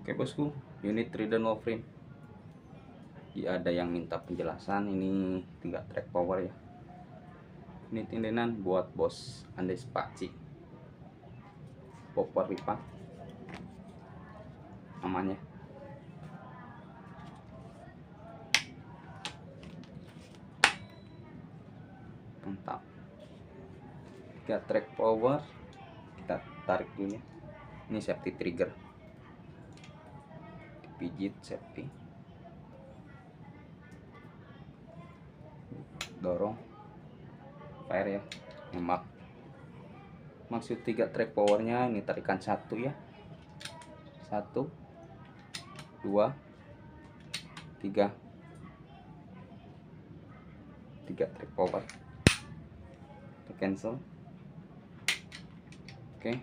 Oke bosku, unit Trident Warframe. Ada yang minta penjelasan, ini 3 track power ya. Ini tindenan buat bos Ande Spaci Popor Lipa namanya. Mantap. 3 track power, kita tarik dulu ya. Ini safety trigger, pijit safety, dorong fire ya, nembak. Maksud 3 track powernya ini tarikan 1 ya, 1 2 3 track power, kita cancel. Oke,